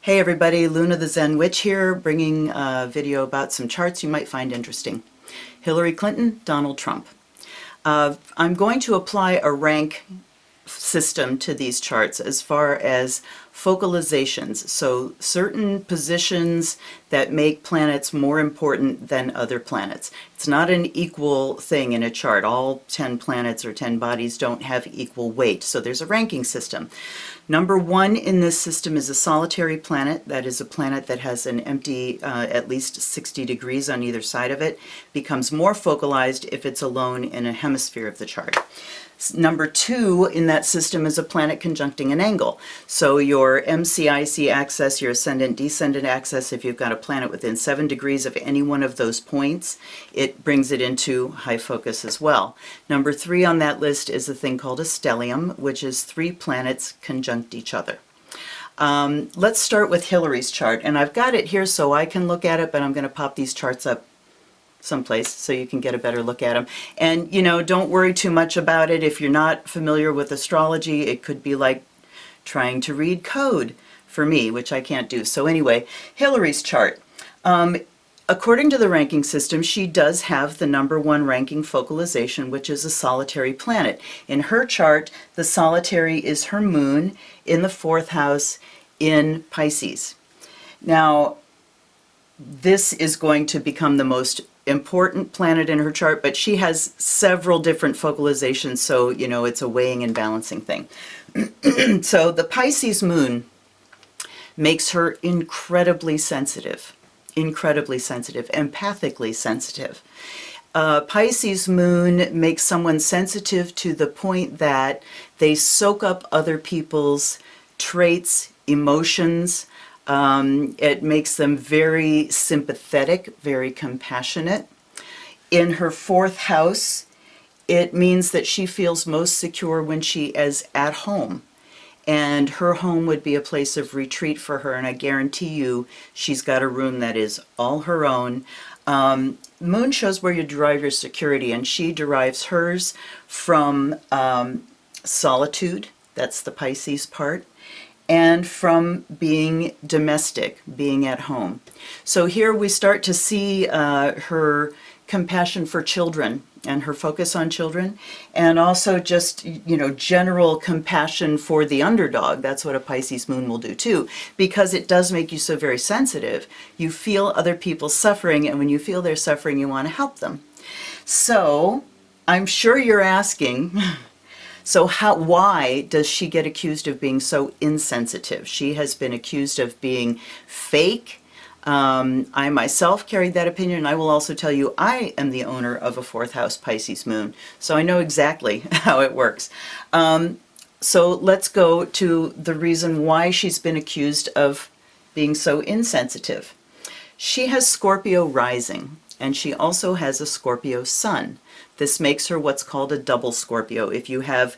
Hey everybody, Luna the Zen Witch here, bringing a video about some charts you might find interesting. Hillary Clinton, Donald Trump. I'm going to apply a rank system to these charts as far as focalizations, so certain positions that make planets more important than other planets. It's not an equal thing in a chart. All 10 planets or 10 bodies don't have equal weight, so there's a ranking system. Number one in this system is a solitary planet. That is a planet that has an empty at least 60 degrees on either side of it. Becomes more focalized if it's alone in a hemisphere of the chart. Number two in that system is a planet conjuncting an angle. So your MCIC axis, your ascendant-descendant axis, if you've got a planet within 7 degrees of any one of those points, it brings it into high focus as well. Number three on that list is a thing called a stellium, which is 3 planets conjunct each other. Let's start with Hillary's chart, and I've got it here so I can look at it, but I'm going to pop these charts up someplace so you can get a better look at them. And, you know, don't worry too much about it. If you're not familiar with astrology, it could be like trying to read code for me, which I can't do. So anyway, Hillary's chart. According to the ranking system, she does have the number one ranking focalization, which is a solitary planet. In her chart, the solitary is her moon in the 4th house in Pisces. Now, this is going to become the most important planet in her chart, but she has several different focalizations, so, you know, it's a weighing and balancing thing. So the Pisces moon makes her incredibly sensitive, empathically sensitive. Pisces moon makes someone sensitive to the point that they soak up other people's traits, emotions. It makes them very sympathetic, very compassionate. In her 4th house, it means that she feels most secure when she is at home. And her home would be a place of retreat for her, and I guarantee you she's got a room that is all her own. Moon shows where you derive your security, and she derives hers from solitude, that's the Pisces part, and from being domestic, being at home. So here we start to see her compassion for children and her focus on children, and also just, you know, general compassion for the underdog. That's what a Pisces moon will do too, because it does make you so very sensitive. You feel other people's suffering, and when you feel their suffering, you want to help them. So I'm sure you're asking, so why does she get accused of being so insensitive? She has been accused of being fake. I myself carried that opinion, and I will also tell you I am the owner of a 4th house Pisces moon, so I know exactly how it works. So let's go to the reason why she's been accused of being so insensitive. She has Scorpio rising, and she also has a Scorpio sun. This makes her what's called a double Scorpio. If you have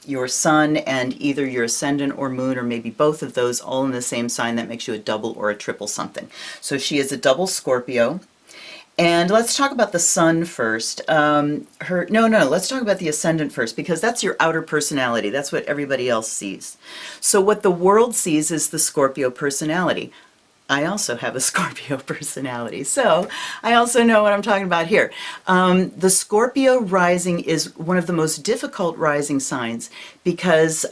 your sun and either your ascendant or moon, or maybe both of those, all in the same sign, that makes you a double or a triple something. So she is a double Scorpio. And let's talk about the sun first. Let's talk about the ascendant first, because that's your outer personality. That's what everybody else sees. So what the world sees is the Scorpio personality. I also have a Scorpio personality, so I also know what I'm talking about here. The Scorpio rising is one of the most difficult rising signs because,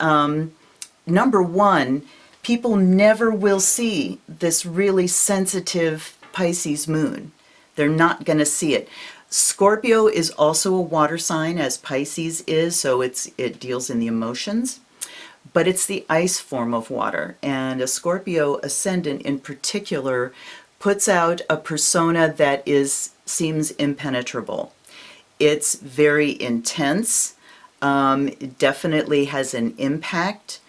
number one, people never will see this really sensitive Pisces moon. They're not going to see it. Scorpio is also a water sign, as Pisces is, so it deals in the emotions. But it's the ice form of water, and a Scorpio ascendant in particular puts out a persona that seems impenetrable. It's very intense, it definitely has an impact,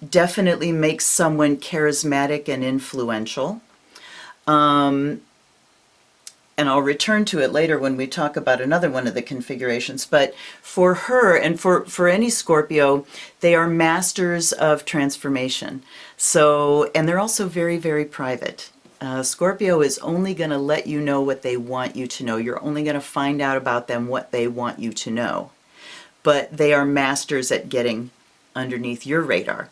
definitely makes someone charismatic and influential. And I'll return to it later when we talk about another one of the configurations. But for her and for any Scorpio, they are masters of transformation. So, and they're also very, very private. Scorpio is only going to let you know what they want you to know. You're only going to find out about them what they want you to know. But they are masters at getting underneath your radar.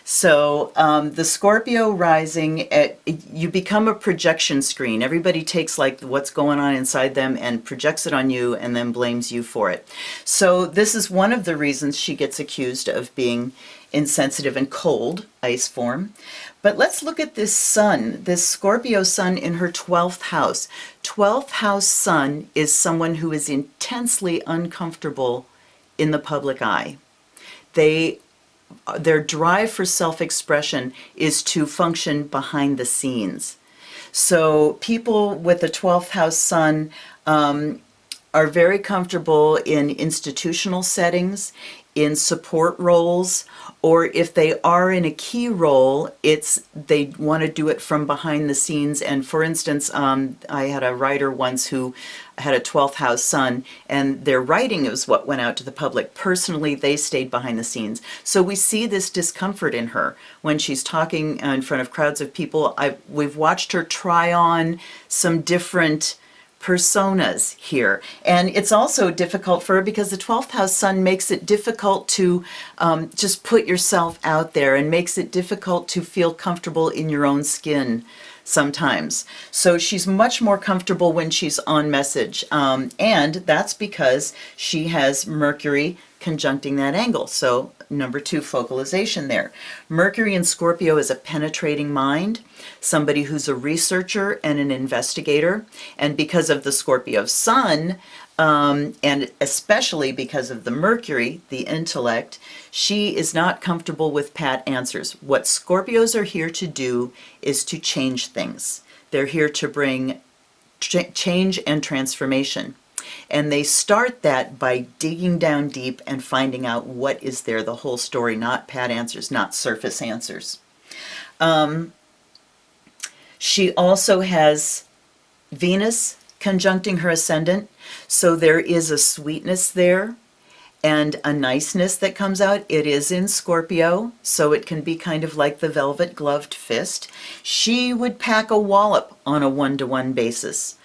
So the Scorpio rising, you become a projection screen. Everybody takes like what's going on inside them and projects it on you and then blames you for it. So this is one of the reasons she gets accused of being insensitive and cold, ice form. But let's look at this sun, this Scorpio sun in her 12th house. 12th house sun is someone who is intensely uncomfortable in the public eye. Their drive for self-expression is to function behind the scenes. So people with the 12th house sun are very comfortable in institutional settings, in support roles, or if they are in a key role, they want to do it from behind the scenes. And for instance, I had a writer once who had a 12th house sun, and their writing is what went out to the public. Personally, they stayed behind the scenes. So we see this discomfort in her when she's talking in front of crowds of people. We've watched her try on some different personas here. And it's also difficult for her because the 12th house sun makes it difficult to just put yourself out there and makes it difficult to feel comfortable in your own skin sometimes. So she's much more comfortable when she's on message. And that's because she has Mercury conjuncting that angle. So number 2, focalization there. Mercury in Scorpio is a penetrating mind, somebody who's a researcher and an investigator. And because of the Scorpio sun, and especially because of the Mercury, the intellect, she is not comfortable with pat answers. What Scorpios are here to do is to change things. They're here to bring change and transformation. And they start that by digging down deep and finding out what is there, the whole story, not pat answers, not surface answers. She also has Venus conjuncting her ascendant, so there is a sweetness there and a niceness that comes out. It is in Scorpio, so it can be kind of like the velvet gloved fist. She would pack a wallop on a one-to-one basis.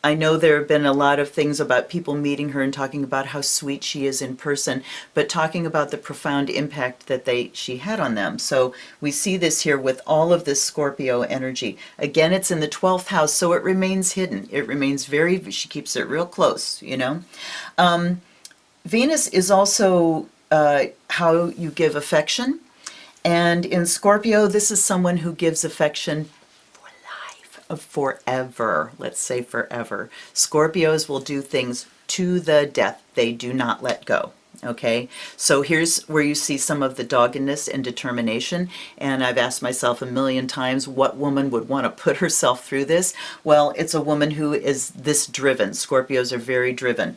I know there have been a lot of things about people meeting her and talking about how sweet she is in person, but talking about the profound impact that she had on them. So we see this here with all of this Scorpio energy. Again, it's in the 12th house, so it remains hidden. It remains she keeps it real close, you know. Venus is also how you give affection. And in Scorpio, this is someone who gives affection forever. Let's say forever. Scorpios will do things to the death. They do not let go. Okay, so here's where you see some of the doggedness and determination. And I've asked myself a million times, what woman would want to put herself through this? Well, it's a woman who is this driven. Scorpios are very driven.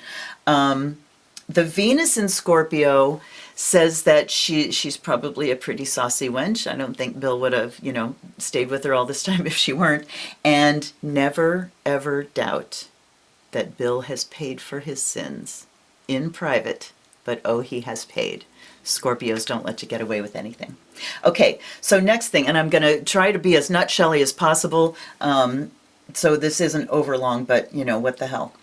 The Venus in Scorpio says that she's probably a pretty saucy wench. I don't think Bill would have, stayed with her all this time if she weren't. And never, ever doubt that Bill has paid for his sins in private, but oh, he has paid. Scorpios don't let you get away with anything. Okay, so next thing, and I'm going to try to be as nutshelly as possible, so this isn't overlong, but, what the hell.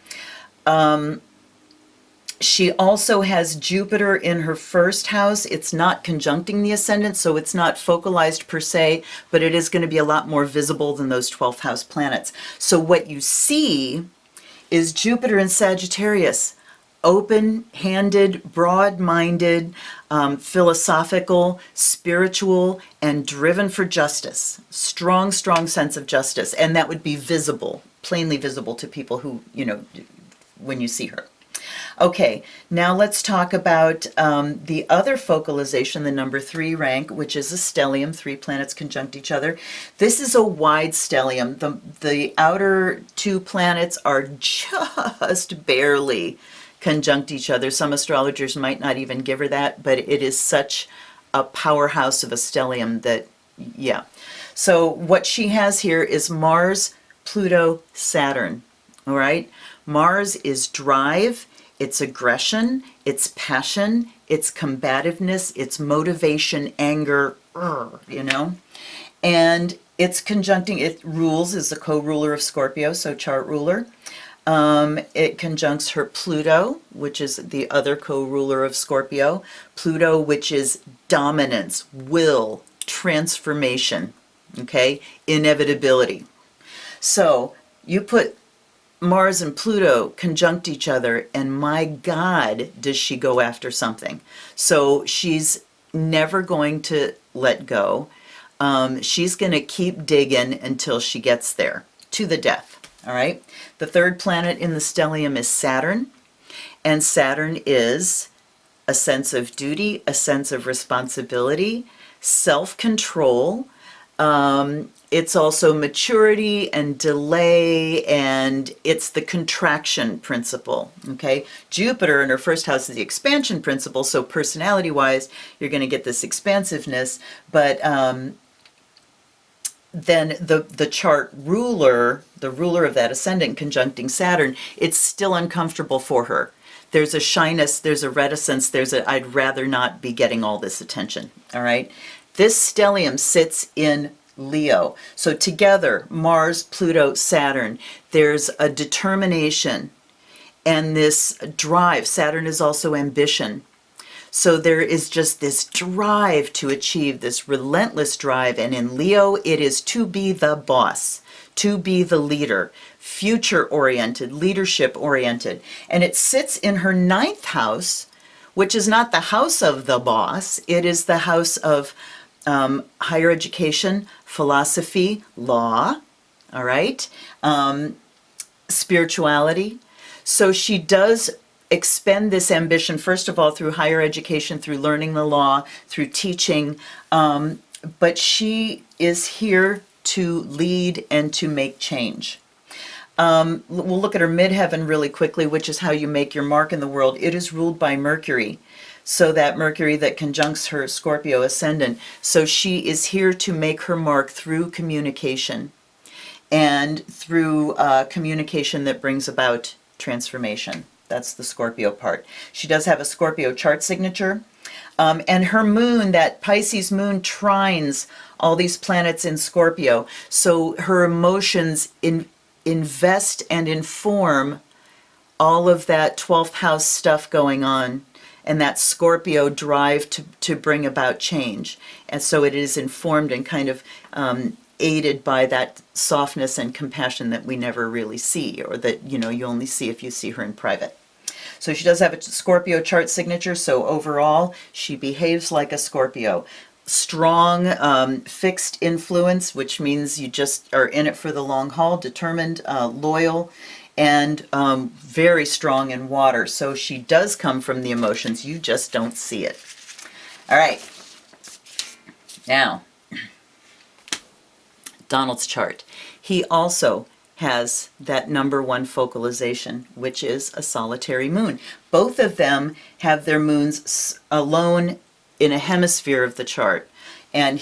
She also has Jupiter in her first house. It's not conjuncting the ascendant, so it's not focalized per se, but it is going to be a lot more visible than those 12th house planets. So what you see is Jupiter in Sagittarius, open-handed, broad-minded, philosophical, spiritual, and driven for justice. Strong, strong sense of justice. And that would be visible, plainly visible to people who, when you see her. Okay, now let's talk about the other focalization, the number 3 rank, which is a stellium, 3 planets conjunct each other. This is a wide stellium. The outer 2 planets are just barely conjunct each other. Some astrologers might not even give her that, but it is such a powerhouse of a stellium that, yeah. So what she has here is Mars, Pluto, Saturn, all right? Mars is drive, it's aggression, it's passion, it's combativeness, it's motivation, anger, and it's conjuncting, it rules, is the co-ruler of Scorpio, so chart ruler. It conjuncts her Pluto, which is the other co-ruler of Scorpio. Pluto, which is dominance, will, transformation, okay, inevitability. So you put Mars and Pluto conjunct each other, and my God, does she go after something. So she's never going to let go. She's going to keep digging until she gets there, to the death. All right. The third planet in the stellium is Saturn, and Saturn is a sense of duty, a sense of responsibility, self-control. It's also maturity and delay, and it's the contraction principle, okay? Jupiter in her first house is the expansion principle, so personality-wise, you're going to get this expansiveness, but then the chart ruler, the ruler of that ascendant conjuncting Saturn, it's still uncomfortable for her. There's a shyness, there's a reticence, there's a I'd rather not be getting all this attention, all right? This stellium sits in Leo. So together, Mars, Pluto, Saturn, there's a determination and this drive. Saturn is also ambition. So there is just this drive to achieve, this relentless drive. And in Leo, it is to be the boss, to be the leader, future-oriented, leadership-oriented. And it sits in her ninth house, which is not the house of the boss. It is the house of higher education, philosophy, law, all right, spirituality. So she does expend this ambition, first of all, through higher education, through learning the law, through teaching, but she is here to lead and to make change. We'll look at her midheaven really quickly, which is how you make your mark in the world. It is ruled by Mercury. So that Mercury that conjuncts her Scorpio ascendant. So she is here to make her mark through communication and through communication that brings about transformation. That's the Scorpio part. She does have a Scorpio chart signature. And her moon, that Pisces moon, trines all these planets in Scorpio. So her emotions invest and inform all of that 12th house stuff going on, and that Scorpio drive to bring about change. And so it is informed and kind of aided by that softness and compassion that we never really see, or that, you know, you only see if you see her in private. So she does have a Scorpio chart signature, so overall she behaves like a Scorpio. Strong, fixed influence, which means you just are in it for the long haul, determined, loyal, and very strong in water. So she does come from the emotions, you just don't see it. All right. Now, Donald's chart. He also has that number one focalization, which is a solitary moon. Both of them have their moons alone in a hemisphere of the chart. And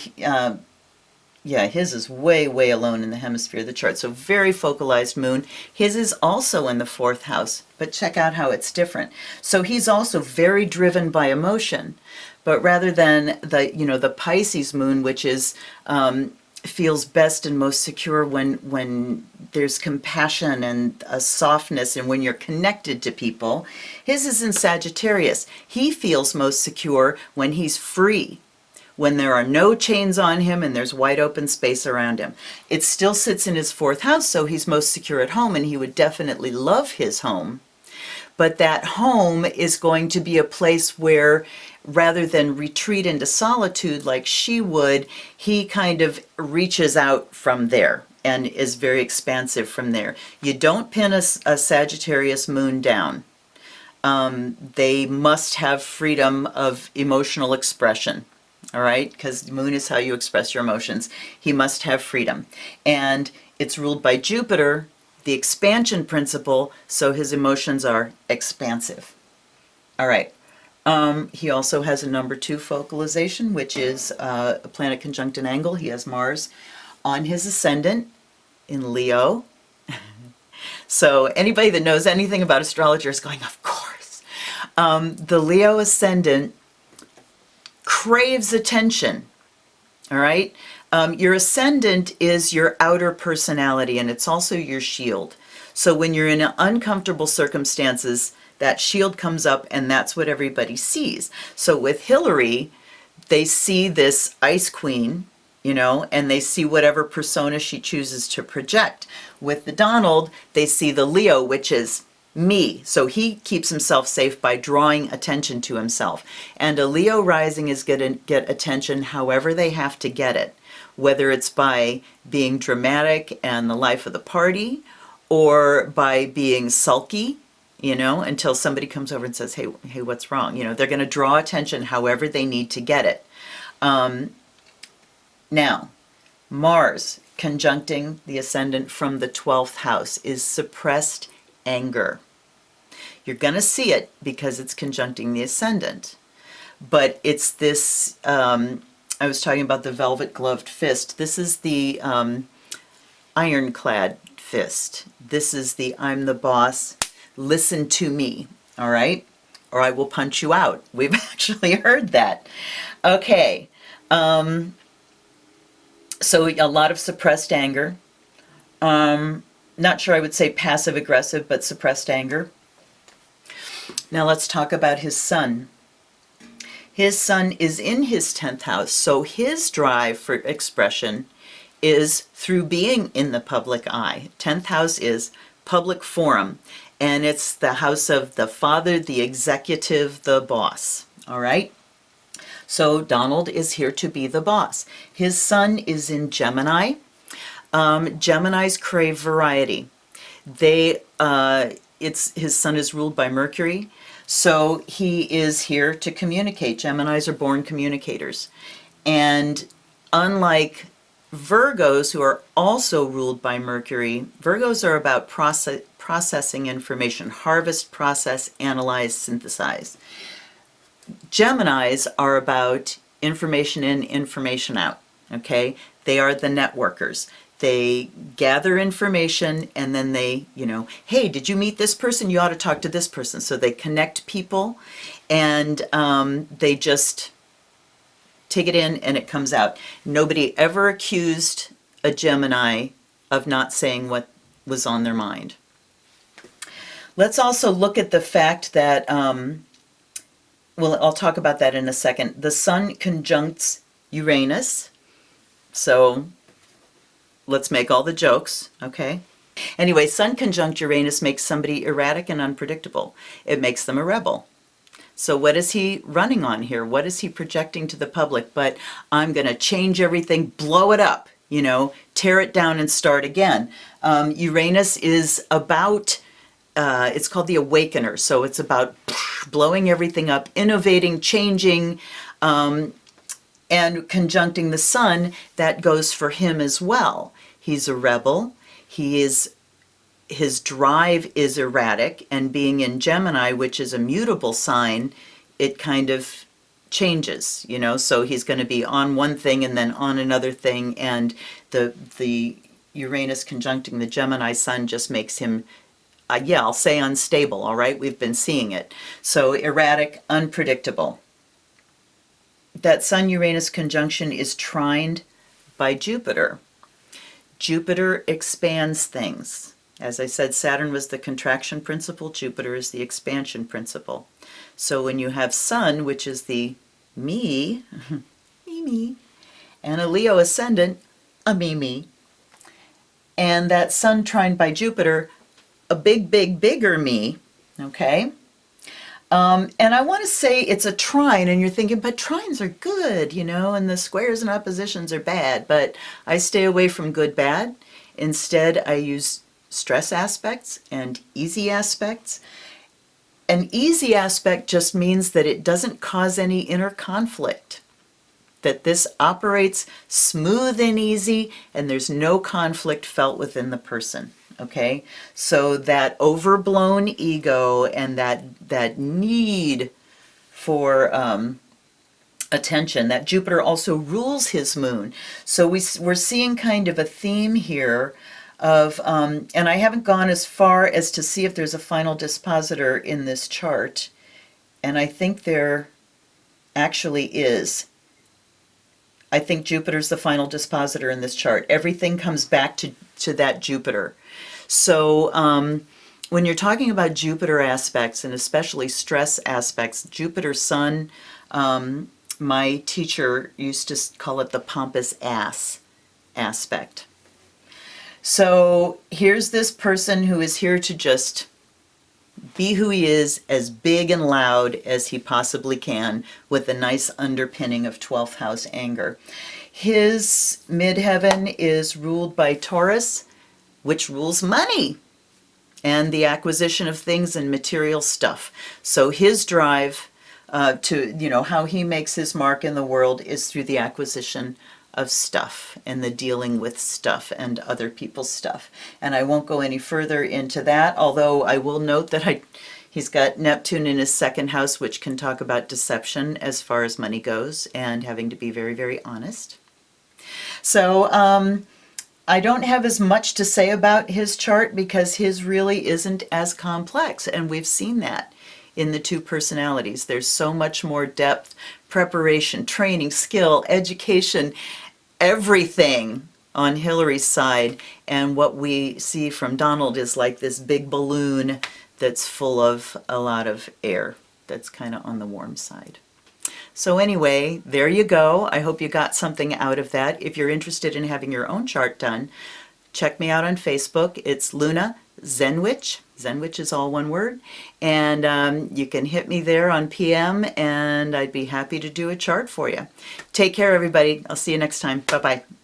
yeah, his is way, way alone in the hemisphere of the chart. So very focalized moon. His is also in the fourth house, but check out how it's different. So he's also very driven by emotion, but rather than the, you know, the Pisces moon, which is feels best and most secure when there's compassion and a softness and when you're connected to people. His is in Sagittarius. He feels most secure when he's free, when there are no chains on him and there's wide open space around him. It still sits in his fourth house, so he's most secure at home, and he would definitely love his home. But that home is going to be a place where, rather than retreat into solitude like she would, he kind of reaches out from there and is very expansive from there. You don't pin a Sagittarius moon down. They must have freedom of emotional expression. All right, because the moon is how you express your emotions. He must have freedom. And it's ruled by Jupiter, the expansion principle, so his emotions are expansive. All right. He also has a number two focalization, which is a planet conjunct an angle. He has Mars on his ascendant in Leo. So anybody that knows anything about astrology is going, of course. The Leo ascendant craves attention, all right? Your ascendant is your outer personality, and it's also your shield. So when you're in uncomfortable circumstances, that shield comes up and that's what everybody sees. So with Hillary, they see this ice queen, you know, and they see whatever persona she chooses to project. With the Donald, they see the Leo, which is me. So he keeps himself safe by drawing attention to himself. And a Leo rising is going to get attention however they have to get it, whether it's by being dramatic and the life of the party, or by being sulky, you know, until somebody comes over and says, hey, what's wrong? You know, they're going to draw attention however they need to get it. Now, Mars conjuncting the ascendant from the 12th house is suppressed anger. You're going to see it because it's conjuncting the ascendant. But it's this, I was talking about the velvet gloved fist. This is the ironclad fist. This is the I'm the boss, listen to me, all right? Or I will punch you out. We've actually heard that. Okay. So a lot of suppressed anger. Not sure I would say passive aggressive, but suppressed anger. Now let's talk about his sun. His sun is in his 10th house, so his drive for expression is through being in the public eye. 10th house is public forum, and it's the house of the father, the executive, the boss, all right? So Donald is here to be the boss. His sun is in Gemini. Geminis crave variety. His sun is ruled by Mercury, so he is here to communicate. Geminis are born communicators. And unlike Virgos, who are also ruled by Mercury, Virgos are about processing information, harvest, process, analyze, synthesize. Geminis are about information in, information out, okay? They are the networkers. They gather information and then they, you know, hey, did you meet this person? You ought to talk to this person. So they connect people and they just take it in and it comes out. Nobody ever accused a Gemini of not saying what was on their mind. Let's also look at the fact that, well, I'll talk about that in a second. The sun conjuncts Uranus, so let's make all the jokes, okay? Anyway, sun conjunct Uranus makes somebody erratic and unpredictable. It makes them a rebel. So what is he running on here? What is he projecting to the public? But I'm going to change everything, blow it up, you know, tear it down and start again. Uranus is about, it's called the awakener. So it's about blowing everything up, innovating, changing, and conjuncting the sun. That goes for him as well. He's a rebel. His drive is erratic, and being in Gemini, which is a mutable sign, it kind of changes, you know, so he's going to be on one thing and then on another thing, and the Uranus conjuncting the Gemini sun just makes him, yeah, I'll say unstable, all right? We've been seeing it. So erratic, unpredictable. That Sun-Uranus conjunction is trined by Jupiter. Jupiter expands things. As I said, Saturn was the contraction principle, Jupiter is the expansion principle. So when you have Sun, which is the me, me, and a Leo ascendant, a me, and that Sun trined by Jupiter, a bigger me, okay? And I want to say it's a trine, and you're thinking, but trines are good, you know, and the squares and oppositions are bad, but I stay away from good, bad. Instead, I use stress aspects and easy aspects. An easy aspect just means that it doesn't cause any inner conflict, that this operates smooth and easy, and there's no conflict felt within the person. Okay, so that overblown ego and that need for attention, that Jupiter also rules his moon. So we're seeing kind of a theme here of, and I haven't gone as far as to see if there's a final dispositor in this chart, and I think there actually is. I think Jupiter's the final dispositor in this chart. Everything comes back to that Jupiter. So when you're talking about Jupiter aspects, and especially stress aspects, Jupiter Sun, my teacher used to call it the pompous ass aspect. So here's this person who is here to just be who he is, as big and loud as he possibly can, with a nice underpinning of 12th house anger. His midheaven is ruled by Taurus, which rules money and the acquisition of things and material stuff. So his drive to, how he makes his mark in the world is through the acquisition of stuff and the dealing with stuff and other people's stuff. And I won't go any further into that, although I will note that he's got Neptune in his second house, which can talk about deception as far as money goes and having to be very, very honest. So I don't have as much to say about his chart because his really isn't as complex, and we've seen that in the two personalities. There's so much more depth, preparation, training, skill, education, everything on Hillary's side, and what we see from Donald is like this big balloon that's full of a lot of air that's kind of on the warm side. So anyway, there you go. I hope you got something out of that. If you're interested in having your own chart done, check me out on Facebook. It's Luna Zenwich. Zenwich is all one word. And you can hit me there on PM, and I'd be happy to do a chart for you. Take care, everybody. I'll see you next time. Bye-bye.